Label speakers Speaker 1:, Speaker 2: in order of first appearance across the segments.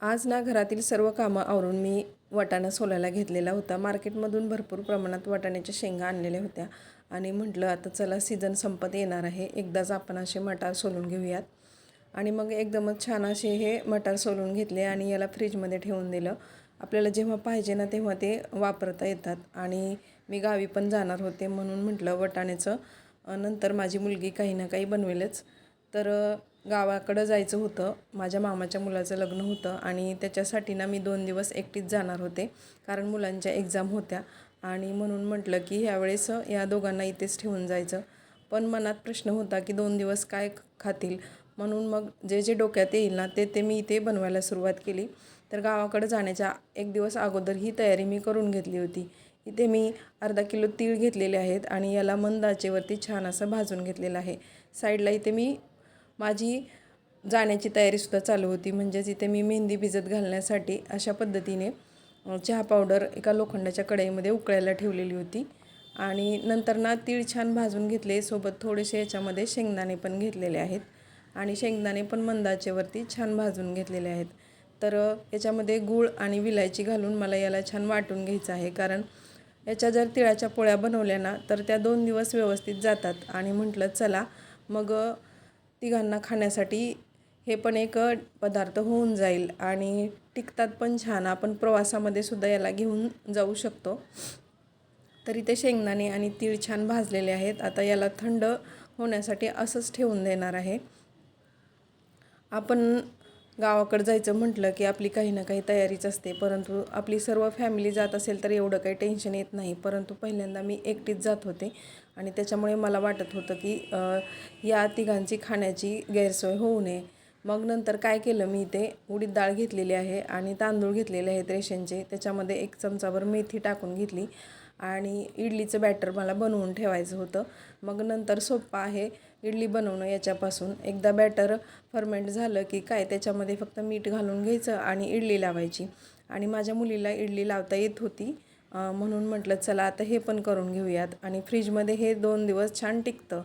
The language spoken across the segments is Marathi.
Speaker 1: आज ना घरातील सर्व कामं आवरून मी वाटाणा सोलायला घेतलेला होता. मार्केटमधून भरपूर प्रमाणात वाटाण्याच्या शेंगा आणलेल्या होत्या आणि म्हटलं आता चला सीझन संपत येणार आहे, एकदाच आपण असे मटार सोलून घेऊयात. आणि मग एकदमच छान असे हे मटार सोलून घेतले आणि याला फ्रीजमध्ये ठेवून दिलं. आपल्याला जेव्हा पाहिजे ना तेव्हा ते वापरता येतात. आणि मी गावी पण जाणार होते म्हणून म्हटलं वाटाण्याचं नंतर माझी मुलगी काही ना काही बनवेलच. तर गावाकडं जायचं होतं, माझ्या मामाच्या मुलाचं लग्न होतं आणि त्याच्यासाठी ना मी 2 दिवस एकटीच जाणार होते, कारण मुलांच्या एक्झाम होत्या. आणि म्हणून म्हटलं की ह्यावेळेस या दोघांना इथेच ठेवून जायचं. पण मनात प्रश्न होता की 2 दिवस काय खातील, म्हणून मग जे जे डोक्यात येईल ना ते मी इथे बनवायला सुरुवात केली. तर गावाकडं जाण्याच्या 1 दिवस अगोदर ही तयारी मी करून घेतली होती. इथे मी अर्धा किलो तीळ घेतलेले आहेत आणि याला मंद आचेवरती छान असं भाजून घेतलेलं आहे. साईडला इथे मी माझी जाण्याची तयारीसुद्धा चालू होती. म्हणजेच इथे मी मेहंदी भिजत घालण्यासाठी अशा पद्धतीने चहा पावडर एका लोखंडाच्या कढईमध्ये उकळायला ठेवलेली होती. आणि नंतर ना तीळ छान भाजून घेतले, सोबत थोडेसे याच्यामध्ये शेंगदाणे पण घेतलेले आहेत आणि शेंगदाणे पण मंद आचेवरती छान भाजून घेतलेले आहेत. तर याच्यामध्ये गूळ आणि विलायची घालून मला याला छान वाटून घ्यायचं आहे, कारण याच्या जर तिळाच्या पोळ्या बनवल्या ना तर त्या 2 दिवस व्यवस्थित जातात. आणि म्हटलं चला मग तिघांना खाण्यासाठी हे पण एक पदार्थ होऊन जाईल आणि टिकतात पण छान. आपण प्रवासामध्ये सुद्धा याला घेऊन जाऊ शकतो. तरी ते शेंगदाणे आणि तीळ छान भाजलेले आहेत. आता याला थंड होण्यासाठी असंच ठेवून देणार आहे. आपण गावाकडे जायचं म्हटलं की आपली काही ना काही तयारीच असते, परंतु आपली सर्व फॅमिली जात असेल तर एवढं काही टेन्शन येत नाही. परंतु पहिल्यांदा मी एकटीच जात होते आणि त्याच्यामुळे मला वाटत होतं की या तिघांची खाण्याची गैरसोय होऊ नये. मग नंतर काय केलं, मी इथे उडीद डाळ घेतलेली आहे आणि तांदूळ घेतलेले आहेत रेशनचे. त्याच्यामध्ये 1 चमचाभर मेथी टाकून घेतली आणि इडलीचं बॅटर मला बनवून ठेवायचं होतं. मग नंतर सोपं आहे इडली बनवणं याच्यापासून. एकदा बॅटर फर्मेंट झालं की काय त्याच्यामध्ये फक्त मीठ घालून घ्यायचं आणि इडली लावायची. आणि माझ्या मुलीला इडली लावता येत होती, म्हणून म्हटलं चला आता हे पण करून घेऊयात. आणि फ्रीजमध्ये हे 2 दिवस छान टिकतं.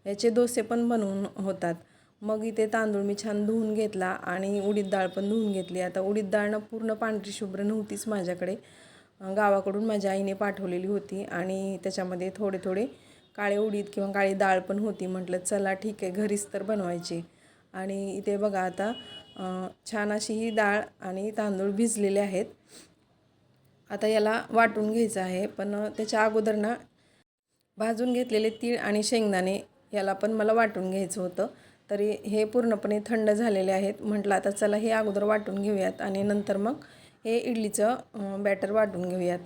Speaker 1: याचे डोसे पण बनवून होतात. मग इथे तांदूळ मी छान धुवून घेतला आणि उडीद डाळ पण धुवून घेतली. आता उडीद डाळ पूर्ण पांढरी शुभ्र नव्हतीच माझ्याकडे, गावाकडून माझ्या आईने पाठवलेली होती आणि त्याच्यामध्ये थोडे थोडे काळे उडीद किंवा काळी डाळ पण होती. म्हटलं चला ठीक आहे, घरीच तर बनवायची. आणि इथे बघा आता छान अशी ही डाळ आणि तांदूळ भिजलेले आहेत. आता याला वाटून घ्यायचं आहे, पण त्याच्या अगोदर ना भाजून घेतलेले तीळ आणि शेंगदाणे याला पण मला वाटून घ्यायचं होतं. तरी हे पूर्णपणे थंड झालेले आहेत. म्हटलं आता चला हे अगोदर वाटून घेऊयात आणि नंतर मग हे इडलीचं बॅटर वाटून घेऊयात.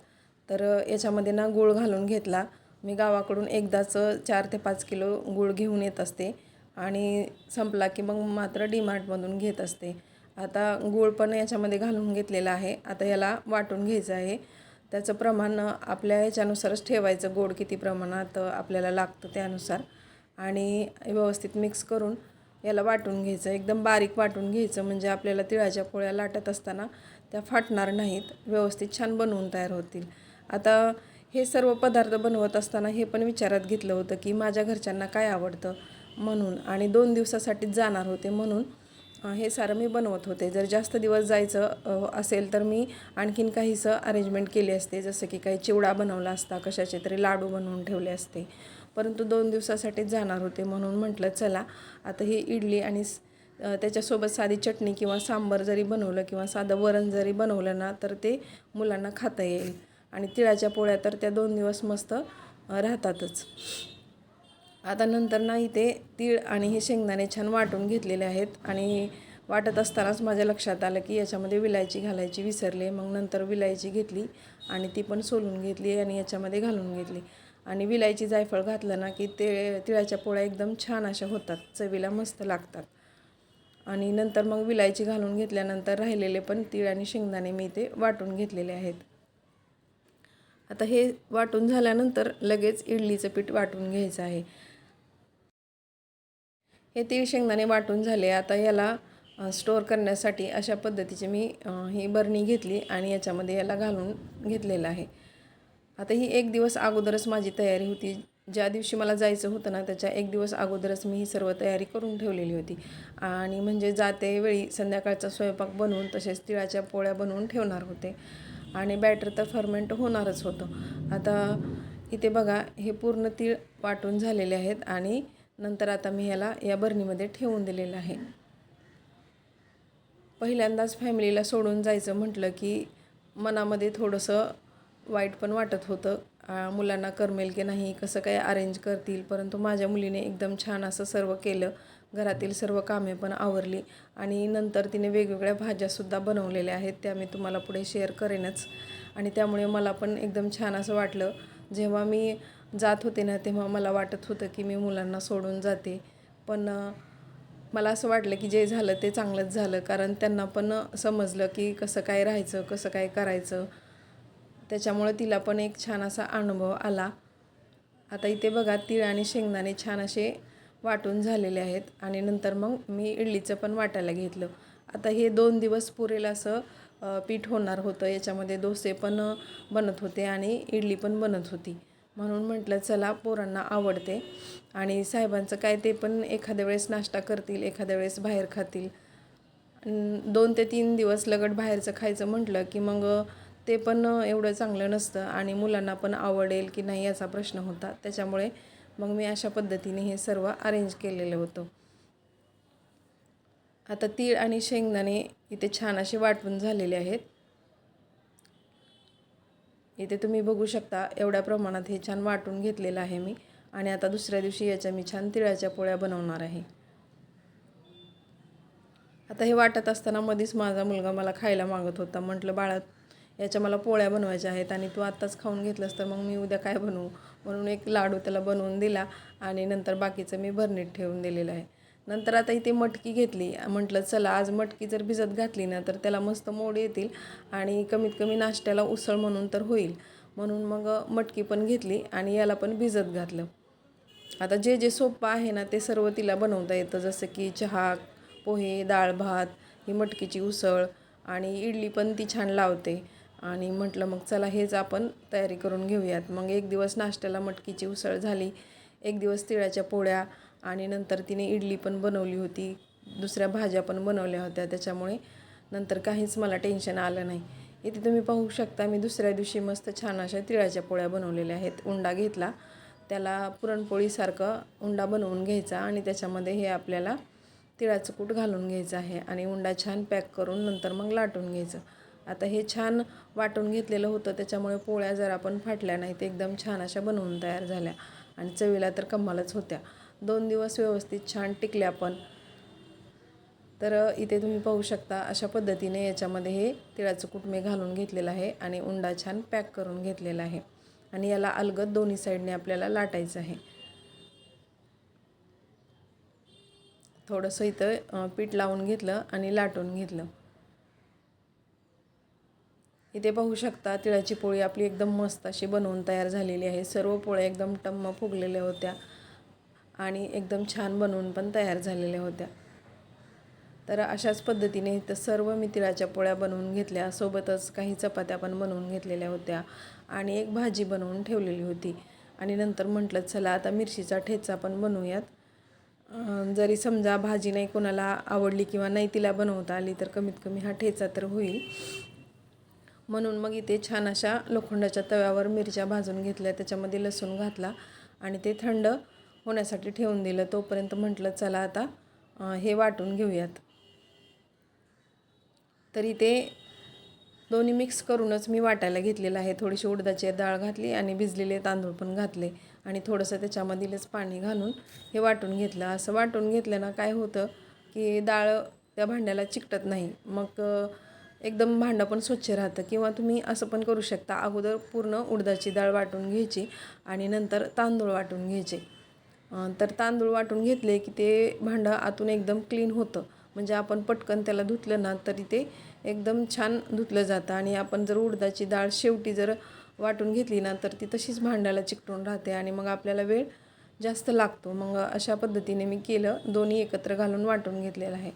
Speaker 1: तर याच्यामध्ये ना गूळ घालून घेतला. मी गावाकडून एकदाच 4 ते 5 किलो गूळ घेऊन येत असते आणि संपला की मग मात्र डीमार्टमधून घेत असते. आता गूळ पण याच्यामध्ये घालून घेतलेला आहे. आता याला वाटून घ्यायचं आहे. त्याचं प्रमाण आपल्या ह्याच्यानुसारच ठेवायचं, गोड किती प्रमाणात आपल्याला लागतं त्यानुसार. आणि व्यवस्थित मिक्स करून याला वाटून घ्यायचं, एकदम बारीक वाटून घ्यायचं, म्हणजे आपल्याला तिळाच्या पोळ्या लाटत असताना त्या फाटणार नाहीत, व्यवस्थित छान बनवून तयार होतील. आता हे सर्व पदार्थ बनवत असताना हे पण विचारात घेतलं होतं की माझ्या घरच्यांना काय आवडतं म्हणून, आणि 2 दिवसासाठीच जाणार होते म्हणून हे सारं मी बनवत होते. जर जास्त दिवस जायचं असेल तर मी आणखीन काहीसं अरेंजमेंट केली असते, जसं की काही चिवडा बनवला असता, कशाचे तरी लाडू बनवून ठेवले असते. परंतु 2 दिवसासाठीच जाणार होते म्हणून म्हटलं चला आता ही इडली आणि त्याच्यासोबत साधी चटणी किंवा सांबार जरी बनवलं किंवा साधं वरण जरी बनवलं ना तर ते मुलांना खाता येईल. आणि तिळाच्या पोळ्या तर त्या 2 दिवस मस्त राहतातच. आता नंतर ना इथे तीळ आणि हे शेंगदाणे छान वाटून घेतलेले आहेत आणि वाटत असतानाच माझ्या लक्षात आलं की याच्यामध्ये विलायची घालायची विसरले. मग नंतर विलायची घेतली आणि ती पण सोलून घेतली आणि याच्यामध्ये घालून घेतली. आणि विलायची जायफळ घातलं ना की तिळाच्या पोळ्या एकदम छान अशा होतात, चवीला मस्त लागतात. आणि नंतर मग विलायची घालून घेतल्यानंतर राहिलेले पण तीळ आणि शेंगदाणे मी इथे वाटून घेतलेले आहेत. आता हे वाटून झाल्यानंतर लगेच इडलीचं पीठ वाटून घ्यायचं आहे. हे तीळ शेंगदाणे वाटून झाले. आता याला स्टोअर करण्यासाठी अशा पद्धतीची मी ही बरणी घेतली आणि याच्यामध्ये याला घालून घेतलेलं आहे. आता ही 1 दिवस अगोदरच माझी तयारी होती. ज्या दिवशी मला जायचं होतं ना त्याच्या एक दिवस अगोदरच मी ही सर्व तयारी करून ठेवलेली होती. आणि म्हणजे जाते वेळी संध्याकाळचा स्वयंपाक बनवून तसेच तिळाच्या पोळ्या बनवून ठेवणार होते. आणि बॅटर तर फर्मेंट होणारच होतं. आता इथे बघा हे पूर्ण तीळ वाटून झालेले आहेत आणि नंतर आता मी ह्याला या बरणीमध्ये ठेवून दिलेलं आहे. पहिल्यांदाच फॅमिलीला सोडून जायचं म्हटलं की मनामध्ये थोडंसं वाईट पण वाटत होतं. मुलांना करमेल की नाही, कसं काय अरेंज करतील. परंतु माझ्या मुलीने एकदम छान असं सर्व केलं. घरातील सर्व कामे पण आवरली आणि नंतर तिने वेगवेगळ्या भाज्यासुद्धा बनवलेल्या आहेत. त्या मी तुम्हाला पुढे शेअर करेनच. आणि त्यामुळे मला पण एकदम छान असं वाटलं. जेव्हा मी जात होते ना तेव्हा मला वाटत होतं की मी मुलांना सोडून जाते. पण मला असं वाटलं की जे झालं ते चांगलंच झालं. कारण त्यांना पण समजलं की कसं काय राहायचं, कसं काय करायचं. त्याच्यामुळे तिला पण एक छान असा अनुभव आला. आता इथे बघा तीळ आणि शेंगदाणे छान असे वाटून झालेले आहेत आणि नंतर मग मी इडलीचं पण वाटायला घेतलं. आता हे 2 दिवस पुरेल असं पीठ होणार होतं. याच्यामध्ये डोसे पण बनत होते आणि इडली पण बनत होती. म्हणून म्हटलं चला पोरांना आवडते आणि साहेबांचं काय ते पण एखाद्या वेळेस नाश्ता करतील, एखाद्या वेळेस बाहेर खातील. 2 ते 3 दिवस लगट बाहेरचं खायचं म्हटलं की मग ते पण एवढं चांगलं नसतं आणि मुलांना पण आवडेल की नाही याचा प्रश्न होता. त्याच्यामुळे मग मी अशा पद्धतीने हे सर्व अरेंज केलेलं होतं. आता तीळ आणि शेंगदाणे इथे छान असे वाटून झालेले आहेत. इथे तुम्ही बघू शकता एवढ्या प्रमाणात हे छान वाटून घेतलेलं आहे मी. आणि आता दुसऱ्या दिवशी याच्या मी छान तिळाच्या पोळ्या बनवणार आहे. आता हे वाटत असताना मध्येच माझा मुलगा मला खायला मागत होता. म्हटलं बाळा याच्या मला पोळ्या बनवायच्या आहेत आणि तू आत्ताच खाऊन घेतलंस तर मग मी उद्या काय बनवू. म्हणून एक लाडू त्याला बनवून दिला आणि नंतर बाकीचं मी भरणीत ठेवून दिलेलं आहे. नंतर आता इथे मटकी घेतली. म्हटलं चला आज मटकी जर भिजत घातली ना तर त्याला मस्त मोड येतील आणि कमीत कमी नाश्त्याला उसळ म्हणून तर होईल. म्हणून मग मटकी पण घेतली आणि याला पण भिजत घातलं. आता जे जे सोपं आहे ना ते सर्व तिला बनवता येतं. जसं की चहा, पोहे, डाळ भात, ही मटकीची उसळ आणि इडली पण ती छान लावते. आणि म्हटलं मग चला हेच आपण तयारी करून घेऊयात. मग एक दिवस नाश्त्याला मटकीची उसळ झाली, एक दिवस तिळाच्या पोळ्या आणि नंतर तिने इडली पण बनवली होती. दुसऱ्या भाज्या पण बनवल्या होत्या. त्याच्यामुळे नंतर काहीच मला टेन्शन आलं नाही. इथे तुम्ही पाहू शकता मी दुसऱ्या दिवशी मस्त छान अशा तिळाच्या पोळ्या बनवलेल्या आहेत. उंडा घेतला, त्याला पुरणपोळीसारखं उंडा बनवून घ्यायचा आणि त्याच्यामध्ये हे आपल्याला तिळाचं कूट घालून घ्यायचं आहे आणि उंडा छान पॅक करून नंतर मग लाटून घ्यायचं. आता हे छान वाटून घेतलेलं होतं त्याच्यामुळे पोळ्या जर आपण फाटल्या नाही ते एकदम छान अशा बनवून तयार झाल्या आणि चवीला तर कमालच होत्या. 2 दिवस व्यवस्थित छान टिकल्या पण. तर इथे तुम्ही पाहू शकता अशा पद्धतीने याच्यामध्ये हे तिळाचं कूट मी घालून घेतलेलं आहे आणि उंडा छान पॅक करून घेतलेला आहे आणि याला अलगद दोन्ही साईडने आपल्याला लाटायचं आहे. थोडंसं इथं पीठ लावून घेतलं आणि लाटून घेतलं. इथे पाहू शकता तिळाची पोळी आपली एकदम मस्त अशी बनवून तयार झालेली आहे. सर्व पोळ्या एकदम टम्म फुगलेल्या होत्या आणि एकदम छान बनवून पण तयार झालेल्या होत्या. तर अशाच पद्धतीने इथं सर्व मी तिळाच्या पोळ्या बनवून घेतल्या. सोबतच काही चपात्या पण बनवून घेतलेल्या होत्या आणि एक भाजी बनवून ठेवलेली होती. आणि नंतर म्हटलं चला आता मिरचीचा ठेचा पण बनवूयात. जरी समजा भाजी नाही कोणाला आवडली किंवा नाही तिला बनवता आली तर कमीत कमी हा ठेचा तर होईल. म्हणून मग इथे छान अशा लोखंडाच्या तव्यावर मिरच्या भाजून घेतल्या, त्याच्यामध्ये लसूण घातला आणि ते थंड होण्यासाठी ठेवून दिलं. तोपर्यंत म्हटलं चला आता हे वाटून घेऊयात. तरी ते दोन्ही मिक्स करूनच मी वाटायला घेतलेलं आहे. थोडीशी उडदाची डाळ घातली आणि भिजलेले तांदूळ पण घातले आणि थोडंसं त्याच्यामधीलच पाणी घालून हे वाटून घेतलं. असं वाटून घेतलं ना काय होतं की डाळ त्या भांड्याला चिकटत नाही. मग एकदम भांडं पण स्वच्छ राहतं. किंवा तुम्ही असं पण करू शकता, अगोदर पूर्ण उडदाची डाळ वाटून घ्यायची आणि नंतर तांदूळ वाटून घ्यायचे. तर तांदूळ वाटून घेतले की ते भांडं आतून एकदम क्लीन होतं. म्हणजे आपण पटकन त्याला धुतलं ना तरी ते एकदम छान धुतलं जातं. आणि आपण जर उडदाची डाळ शेवटी जर वाटून घेतली ना तर ती तशीच भांड्याला चिकटून राहते आणि मग आपल्याला वेळ जास्त लागतो. मग अशा पद्धतीने मी केलं, दोन्ही एकत्र घालून वाटून घेतलेलं आहे.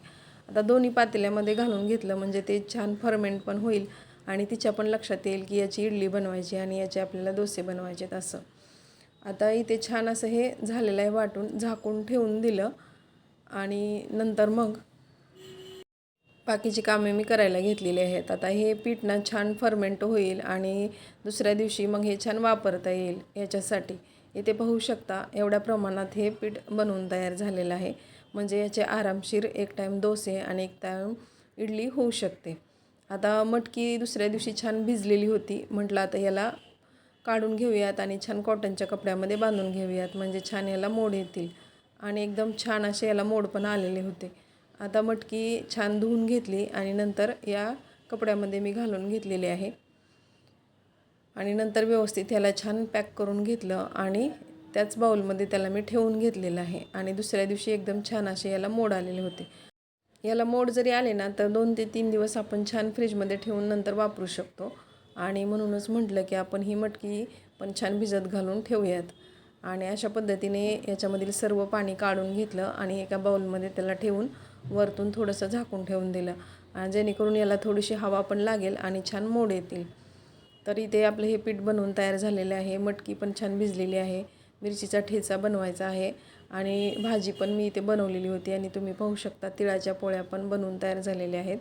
Speaker 1: आता दोन्ही पातेल्यामध्ये घालून घेतलं म्हणजे ते छान फर्मेंट पण होईल आणि तिच्या पण लक्षात येईल की याची इडली बनवायची आणि याचे आपल्याला डोसे बनवायचे असं. आता इथे छान असं हे झालेलं आहे वाटून, झाकून ठेवून दिलं आणि नंतर मग बाकीची कामे मी करायला घेतलेली आहेत. आता हे पीठ ना छान फर्मेंट होईल आणि दुसऱ्या दिवशी मग हे छान वापरता येईल याच्यासाठी. इथे पाहू शकता एवढ्या प्रमाणात हे पीठ बनवून तयार झालेलं आहे. म्हणजे याचे आरामशीर एक टाईम डोसे आणि एक टाईम इडली होऊ शकते. आता मटकी दुसऱ्या दिवशी छान भिजलेली होती. म्हटलं आता याला काढून घेऊयात आणि छान कॉटनच्या कपड्यामध्ये बांधून घेऊयात, म्हणजे छान याला मोड येतील आणि एकदम छान असे याला मोड पण आलेले होते. आता मटकी छान धुवून घेतली आणि नंतर या कपड्यामध्ये मी घालून घेतलेले आहे आणि नंतर व्यवस्थित याला छान पॅक करून घेतलं आणि त्याच बाउलमध्ये त्याला मी ठेवून घेतलेलं आहे आणि दुसऱ्या दिवशी एकदम छान असे याला मोड आलेले होते. याला मोड जरी आले ना तर 2 ते 3 दिवस आपण छान फ्रीजमध्ये ठेवून नंतर वापरू शकतो आणि म्हणूनच म्हटलं की आपण ही मटकी पण छान भिजत घालून ठेवूयात. आणि अशा पद्धतीने याच्यामधील सर्व पाणी काढून घेतलं आणि एका बाउलमध्ये त्याला ठेवून वरतून थोडंसं झाकून ठेवून दिलं, जेणेकरून याला थोडीशी हवा पण लागेल आणि छान मोड येतील. तर इथे आपलं हे पीठ बनवून तयार झालेले आहे. मटकी पण छान भिजलेली आहे. मिरचीचा ठेचा बनवायचा आहे आणि भाजी पण मी इथे बनवलेली होती आणि तुम्ही पाहू शकता तिळाच्या पोळ्या पण बनवून तयार झालेल्या आहेत.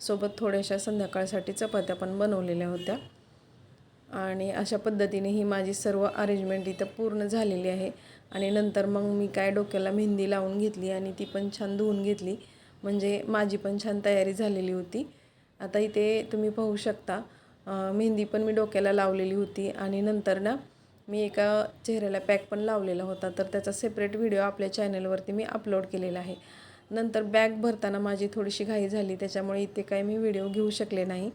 Speaker 1: सोबत थोड्याशा संध्याकाळसाठी चपात्या पण बनवलेल्या होत्या आणि अशा पद्धतीने ही माझी सर्व अरेंजमेंट इथं पूर्ण झालेली आहे. आणि नंतर मग मी काय डोक्याला मेहंदी लावून घेतली आणि ती पण छान धुवून घेतली, म्हणजे माझी पण छान तयारी झालेली होती. आता इथे तुम्ही पाहू शकता मेहंदी पण मी डोक्याला लावलेली होती आणि नंतर ना मी एका चेहऱ्याला पॅक पण लावलेला होता, तर त्याचा सेपरेट व्हिडिओ आपल्या चॅनलवरती मी अपलोड केलेला आहे. नंतर बॅग भरताना माझी थोडीशी घाई झाली, त्याच्यामुळे इथे काय मी व्हिडिओ घेऊ शकले नाही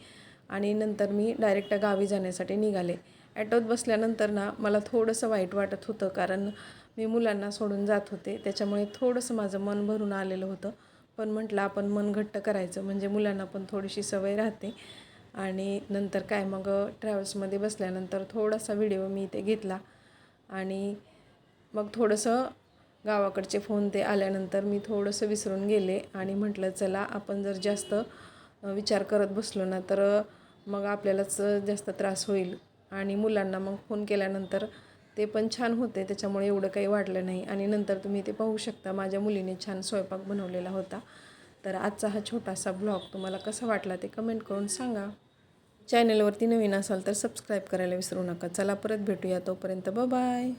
Speaker 1: आणि नंतर मी डायरेक्ट गावी जाण्यासाठी निघाले. ॲटोत बसल्यानंतर ना मला थोडंसं वाईट वाटत होतं, कारण मी मुलांना सोडून जात होते, त्याच्यामुळे थोडंसं माझं मन भरून आलेलं होतं. पण म्हटलं आपण मन घट्ट करायचं, म्हणजे मुलांना पण थोडीशी सवय राहते. आणि नंतर काय मग ट्रॅव्हल्समध्ये बसल्यानंतर थोडासा व्हिडिओ मी इथे घेतला आणि मग थोडंसं गावाकडचे फोन ते आल्यानंतर मी थोडंसं विसरून गेले आणि म्हटलं चला आपण जर जास्त विचार करत बसलो ना तर मग आपल्यालाच जास्त त्रास होईल. आणि मुलांना मग फोन केल्यानंतर ते पण छान होते, त्याच्यामुळे एवढं काही वाटलं नाही. आणि नंतर तुम्ही ते पाहू शकता माझ्या मुलीने छान स्वयंपाक बनवलेला होता. तर आजचा हा छोटासा ब्लॉग तुम्हाला कसा वाटला ते कमेंट करून सांगा. चॅनलवरती नवीन असाल तर सबस्क्राईब करायला विसरू नका. चला परत भेटूया, तोपर्यंत बाय.